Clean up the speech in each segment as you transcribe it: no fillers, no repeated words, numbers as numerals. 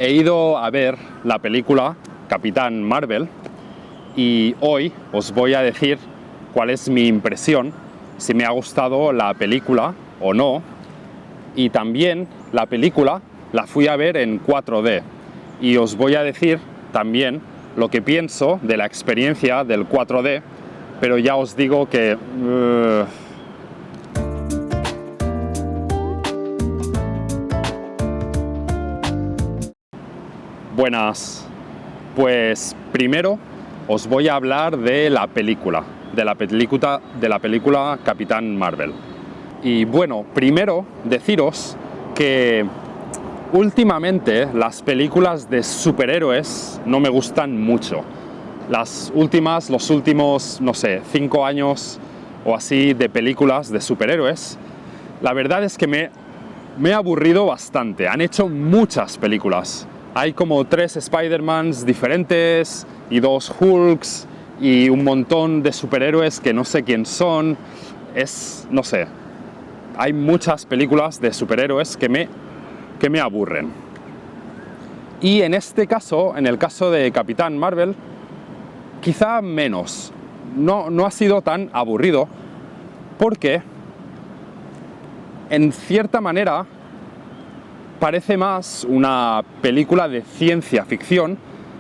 he ido a ver la película Capitán Marvel y hoy os voy a decir cuál es mi impresión, si me ha gustado la película o no. Y también la película la fui a ver en 4D y os voy a decir también lo que pienso de la experiencia del 4D, pero ya os digo que Buenas, pues primero os voy a hablar de la película, de la película Capitán Marvel. Y bueno, primero deciros que últimamente las películas de superhéroes no me gustan mucho. Los últimos, no sé, 5 años o así de películas de superhéroes, la verdad es que me he aburrido bastante. Han hecho muchas películas. Hay como 3 Spider-Mans diferentes y 2 Hulks y un montón de superhéroes que no sé quién son. No sé. Hay muchas películas de superhéroes que me aburren. Y en este caso, en el caso de Capitán Marvel, quizá menos. No ha sido tan aburrido porque, en cierta manera, parece más una película de ciencia ficción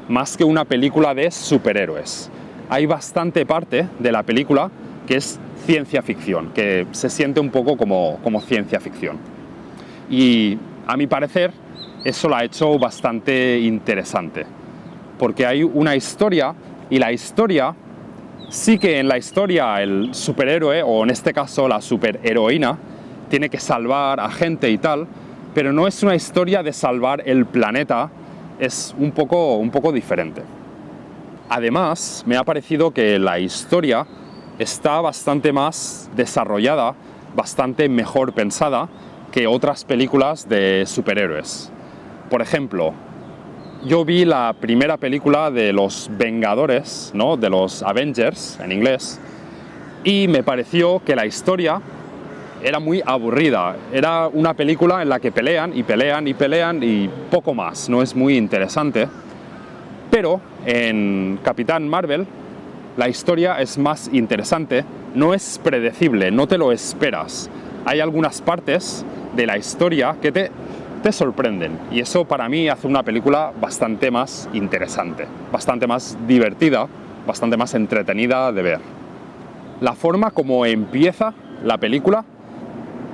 más que una película de superhéroes. Hay bastante parte de la película que es ciencia ficción, que se siente un poco como ciencia ficción. Y a mi parecer eso lo ha hecho bastante interesante, porque hay una historia y la historia, sí que en la historia el superhéroe, o en este caso la superheroína, tiene que salvar a gente y tal, pero no es una historia de salvar el planeta, es un poco diferente. Además, me ha parecido que la historia está bastante más desarrollada, bastante mejor pensada que otras películas de superhéroes. Por ejemplo, yo vi la primera película de los Vengadores, ¿no? De los Avengers en inglés, y me pareció que la historia era muy aburrida. Era una película en la que pelean y pelean y pelean y poco más, no es muy interesante. Pero en Capitán Marvel la historia es más interesante, no es predecible, no te lo esperas. Hay algunas partes de la historia que te sorprenden y eso para mí hace una película bastante más interesante, bastante más divertida, bastante más entretenida de ver. La forma como empieza la película,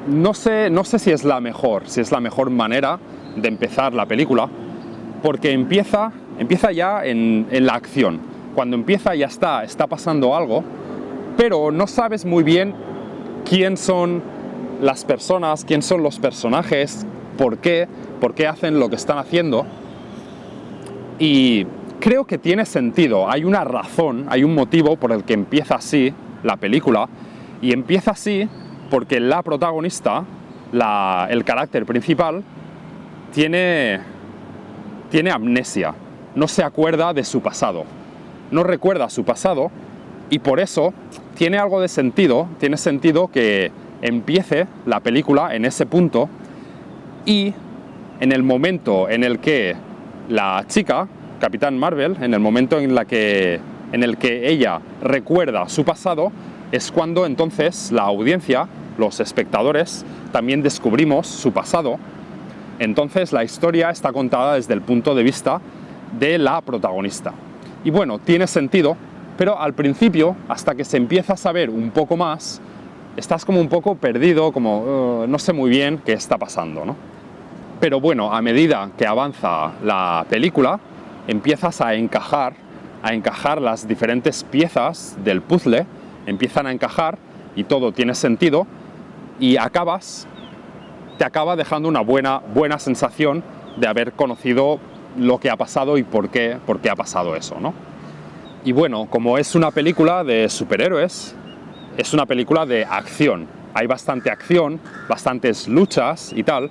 no sé si es la mejor manera de empezar la película, porque empieza ya en la acción. Cuando empieza ya está pasando algo, pero no sabes muy bien quién son las personas, quién son los personajes, por qué hacen lo que están haciendo. Y creo que tiene sentido, hay una razón, hay un motivo por el que empieza así la película, y empieza así porque la protagonista, el carácter principal, tiene amnesia, no se acuerda de su pasado, no recuerda su pasado y por eso tiene algo de sentido, tiene sentido que empiece la película en ese punto y en el momento en el que la chica, Capitán Marvel, en el momento en el que ella recuerda su pasado, es cuando entonces la audiencia, los espectadores, también descubrimos su pasado. Entonces la historia está contada desde el punto de vista de la protagonista. Y bueno, tiene sentido, pero al principio, hasta que se empieza a saber un poco más, estás como un poco perdido, como no sé muy bien qué está pasando, ¿no? Pero bueno, a medida que avanza la película, empiezas a encajar las diferentes piezas del puzzle, empiezan a encajar y todo tiene sentido y te acaba dejando una buena sensación de haber conocido lo que ha pasado y por qué ha pasado eso, ¿no? Y bueno, como es una película de superhéroes, es una película de acción. Hay bastante acción, bastantes luchas y tal,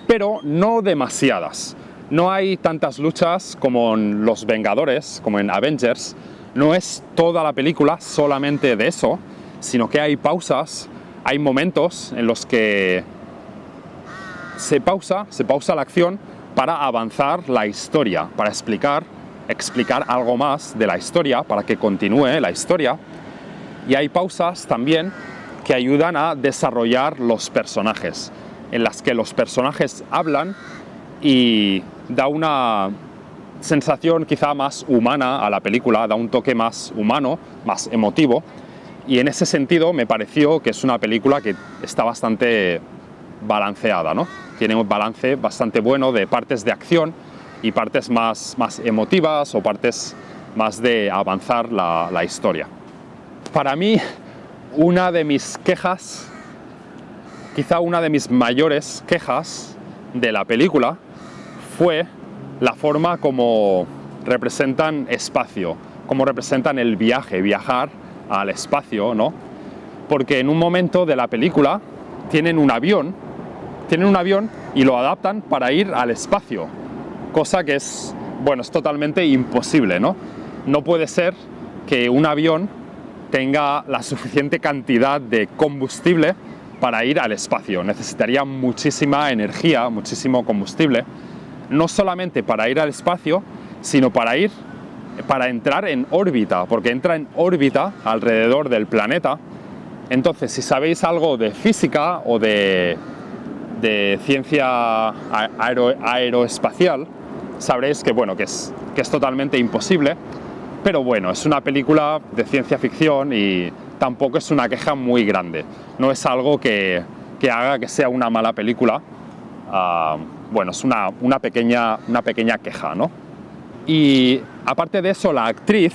pero no demasiadas. No hay tantas luchas como en Los Vengadores, como en Avengers. No es toda la película solamente de eso, sino que hay pausas, hay momentos en los que se pausa la acción para avanzar la historia, para explicar algo más de la historia, para que continúe la historia. Y hay pausas también que ayudan a desarrollar los personajes, en las que los personajes hablan y da una sensación quizá más humana a la película, da un toque más humano, más emotivo, y en ese sentido me pareció que es una película que está bastante balanceada, ¿no? Tiene un balance bastante bueno de partes de acción y partes más emotivas o partes más de avanzar la historia. Para mí, una de mis quejas, quizá una de mis mayores quejas de la película, fue la forma como representan espacio, como representan el viajar al espacio, ¿no? Porque en un momento de la película tienen un avión y lo adaptan para ir al espacio, cosa que es totalmente imposible, ¿no? No puede ser que un avión tenga la suficiente cantidad de combustible para ir al espacio. Necesitaría muchísima energía, muchísimo combustible, no solamente para ir al espacio, sino para entrar en órbita, porque entra en órbita alrededor del planeta. Entonces, si sabéis algo de física o de ciencia aeroespacial, sabréis que es totalmente imposible. Pero bueno, es una película de ciencia ficción y tampoco es una queja muy grande. No es algo que haga que sea una mala película. Es una pequeña queja, ¿no? Y aparte de eso, la actriz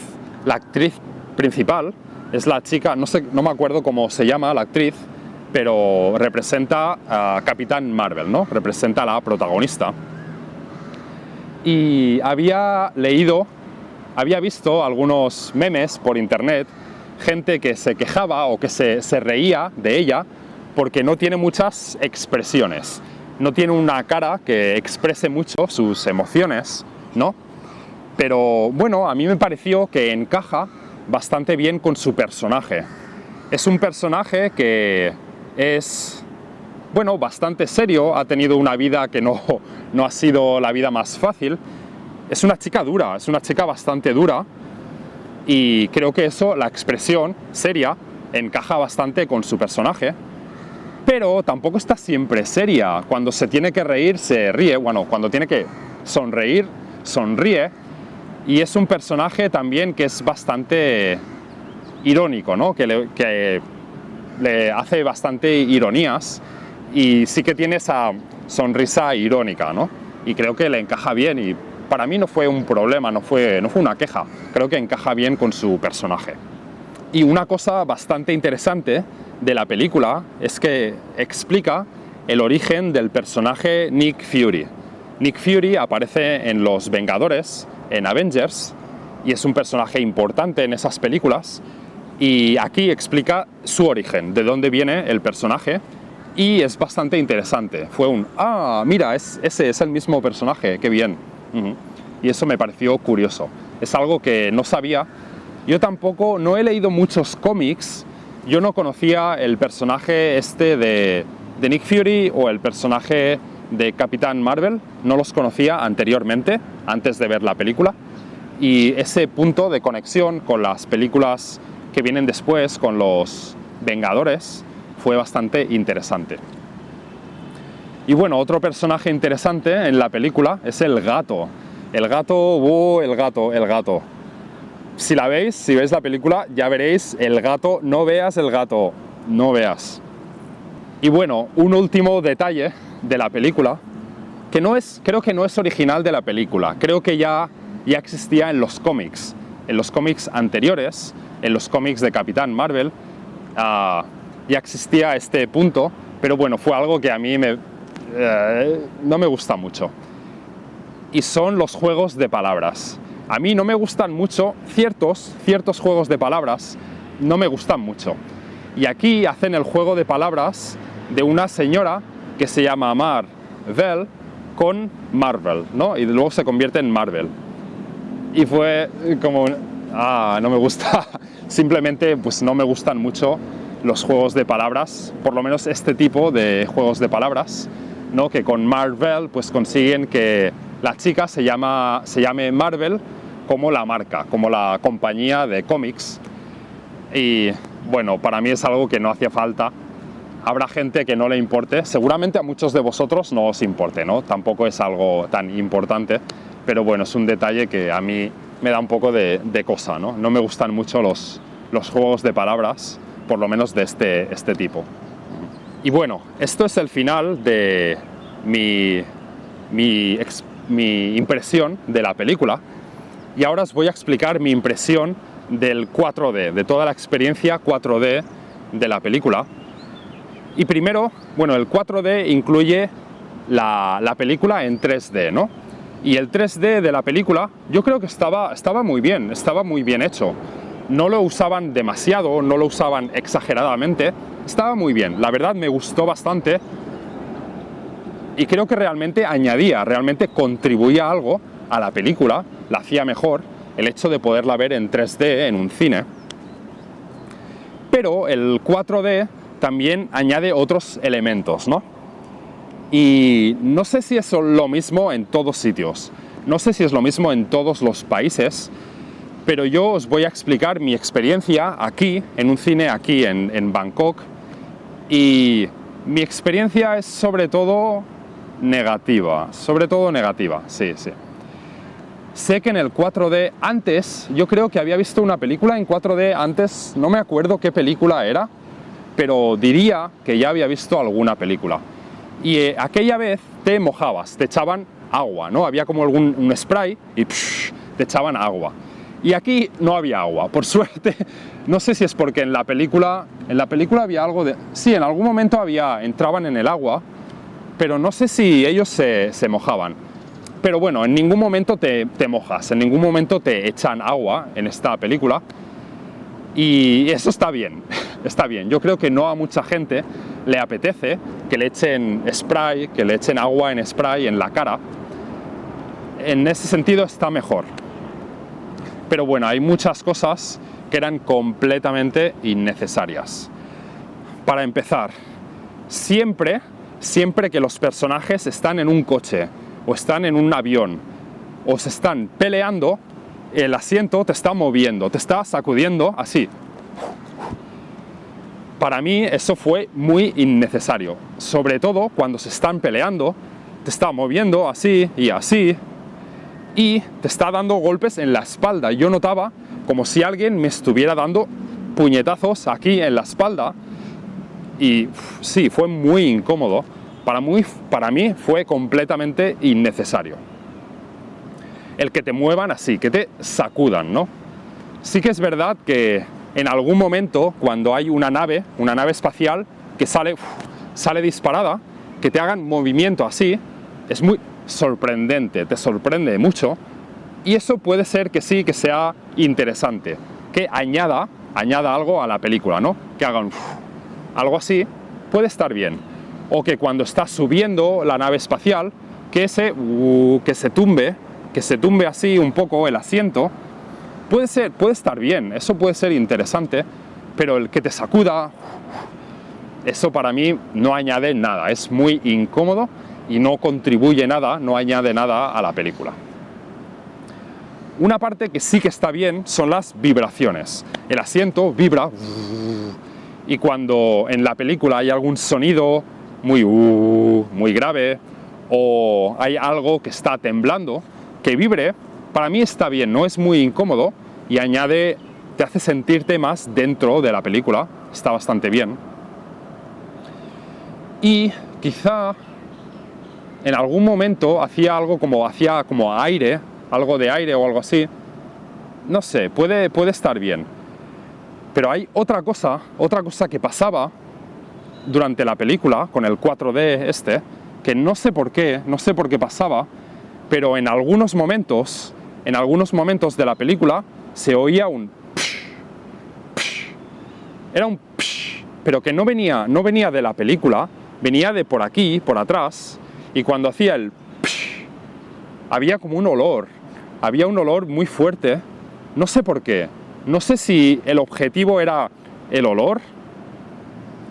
principal es la chica, no me acuerdo cómo se llama la actriz, pero representa a Capitán Marvel, ¿no? Representa a la protagonista. Y había visto algunos memes por internet, gente que se quejaba o que se reía de ella porque no tiene muchas expresiones, no tiene una cara que exprese mucho sus emociones, ¿no? Pero bueno, a mí me pareció que encaja bastante bien con su personaje. Es un personaje que es, bastante serio, ha tenido una vida que no ha sido la vida más fácil. Es una chica dura, es una chica bastante dura y creo que la expresión seria, encaja bastante con su personaje, pero tampoco está siempre seria. Cuando se tiene que reír, se ríe, cuando tiene que sonreír, sonríe, y es un personaje también que es bastante irónico, ¿no? Que le hace bastante ironías y sí que tiene esa sonrisa irónica, ¿no? Y creo que le encaja bien y para mí no fue un problema, no fue una queja. Creo que encaja bien con su personaje. Y una cosa bastante interesante de la película es que explica el origen del personaje Nick Fury. Nick Fury aparece en Los Vengadores, en Avengers, y es un personaje importante en esas películas. Y aquí explica su origen, de dónde viene el personaje, y es bastante interesante. Fue mira, ese es el mismo personaje, qué bien. Y eso me pareció curioso. Es algo que no sabía. Yo tampoco, no he leído muchos cómics. Yo no conocía el personaje de Nick Fury o el personaje de Capitán Marvel. No los conocía anteriormente, antes de ver la película. Y ese punto de conexión con las películas que vienen después, con los Vengadores, fue bastante interesante. Y otro personaje interesante en la película es el gato. El gato. Si veis la película, ya veréis el gato. No veas el gato, no veas. Y un último detalle de la película, creo que no es original de la película. Creo que ya existía en los cómics anteriores, en los cómics de Capitán Marvel, ya existía este punto, pero fue algo que a mí no me gusta mucho. Y son los juegos de palabras. A mí no me gustan mucho ciertos juegos de palabras, no me gustan mucho. Y aquí hacen el juego de palabras de una señora que se llama Marvel con Marvel, ¿no? Y luego se convierte en Marvel. Y fue como, no me gusta. Simplemente no me gustan mucho los juegos de palabras, por lo menos este tipo de juegos de palabras. ¿no? Que con Marvel pues consiguen que la chica se llame Marvel como la marca, como la compañía de cómics. Y bueno, para mí es algo que no hacía falta. Habrá gente que no le importe, seguramente a muchos de vosotros no os importe, ¿no? Tampoco es algo tan importante, pero bueno, es un detalle que a mí me da un poco de cosa, ¿no? No me gustan mucho los juegos de palabras, por lo menos de este tipo. Y bueno, esto es el final de mi impresión de la película, y ahora os voy a explicar mi impresión del 4D, de toda la experiencia 4D de la película. Y primero, bueno, el 4D incluye la película en 3D, ¿no? Y el 3D de la película yo creo que estaba muy bien hecho. No lo usaban demasiado, no lo usaban exageradamente, estaba muy bien. La verdad me gustó bastante y creo que realmente realmente contribuía algo a la película, la hacía mejor, el hecho de poderla ver en 3D en un cine. Pero el 4D también añade otros elementos, ¿no? Y no sé si es lo mismo en todos sitios, no sé si es lo mismo en todos los países, pero yo os voy a explicar mi experiencia aquí, en un cine aquí en Bangkok, y mi experiencia es sobre todo negativa, sí. Sé que en el 4D antes, yo creo que había visto una película en 4D antes, no me acuerdo qué película era, pero diría que ya había visto alguna película. Y aquella vez te mojabas, te echaban agua, ¿no? Había como un spray y te echaban agua. Y aquí no había agua, por suerte. No sé si es porque en la película había algo de... Sí, en algún momento entraban en el agua, pero no sé si ellos se mojaban. Pero bueno, en ningún momento te mojas, en ningún momento te echan agua en esta película. Y eso está bien, está bien. Yo creo que no a mucha gente le apetece que le echen spray, que le echen agua en spray en la cara. En ese sentido está mejor. Pero bueno, hay muchas cosas que eran completamente innecesarias. Para empezar, siempre que los personajes están en un coche, o están en un avión, o se están peleando, el asiento te está moviendo, te está sacudiendo así. Para mí eso fue muy innecesario, sobre todo cuando se están peleando, te está moviendo así y así, y te está dando golpes en la espalda. Yo notaba como si alguien me estuviera dando puñetazos aquí en la espalda, y sí, fue muy incómodo. Para mí fue completamente innecesario el que te muevan así, que te sacudan, ¿no? Sí que es verdad que en algún momento, cuando hay una nave espacial que sale disparada, que te hagan movimiento así, es muy sorprendente, te sorprende mucho, y eso puede ser que sí, que sea interesante, que añada algo a la película, ¿no? Que hagan algo así, puede estar bien. O que cuando estás subiendo la nave espacial, que se tumbe así un poco el asiento, puede estar bien, eso puede ser interesante, pero el que te sacuda, eso para mí no añade nada, es muy incómodo y no contribuye nada, no añade nada a la película. Una parte que sí que está bien son las vibraciones. El asiento vibra, y cuando en la película hay algún sonido muy grave, o hay algo que está temblando, que vibre, para mí está bien, no es muy incómodo y te hace sentirte más dentro de la película, está bastante bien. Y quizá en algún momento hacía como aire, algo de aire o algo así, no sé, puede estar bien. Pero hay otra cosa que pasaba durante la película con el 4D que no sé por qué pasaba, pero en algunos momentos de la película se oía un psh, psh. Era un psh, pero que no venía de la película, venía de por aquí, por atrás, y cuando hacía el psh, había como un olor muy fuerte, no sé por qué, no sé si el objetivo era el olor,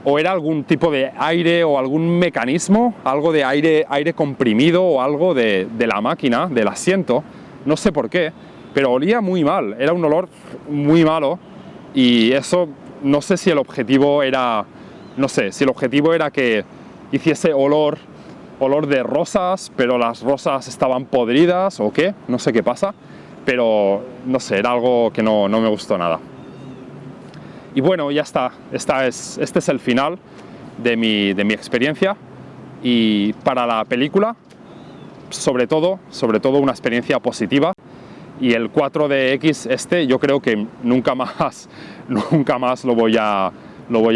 o era algún tipo de aire o algún mecanismo, algo de aire comprimido o algo de la máquina, del asiento, no sé por qué, pero olía muy mal, era un olor muy malo y eso, no sé si el objetivo era, no sé, si el objetivo era que hiciese olor de rosas, pero las rosas estaban podridas o qué, no sé qué pasa, pero no sé, era algo que no me gustó nada. Y bueno, ya está, este es el final de mi experiencia, y para la película, sobre todo una experiencia positiva, y el 4DX yo creo que nunca más lo voy a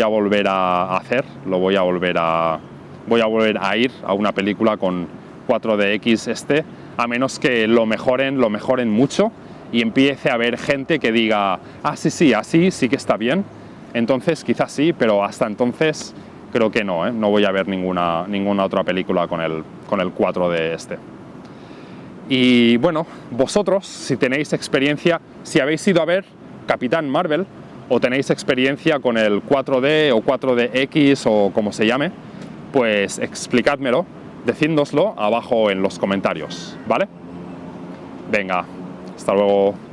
volver a hacer, voy a volver a ir a una película con 4DX a menos que lo mejoren mucho y empiece a haber gente que diga, sí, así sí que está bien, entonces quizás sí, pero hasta entonces creo que no, no voy a ver ninguna otra película con el 4D . Y bueno, vosotros, si tenéis experiencia, si habéis ido a ver Capitán Marvel, o tenéis experiencia con el 4D o 4DX o como se llame, pues explicádmelo, decídnoslo abajo en los comentarios, ¿vale? Venga, hasta luego.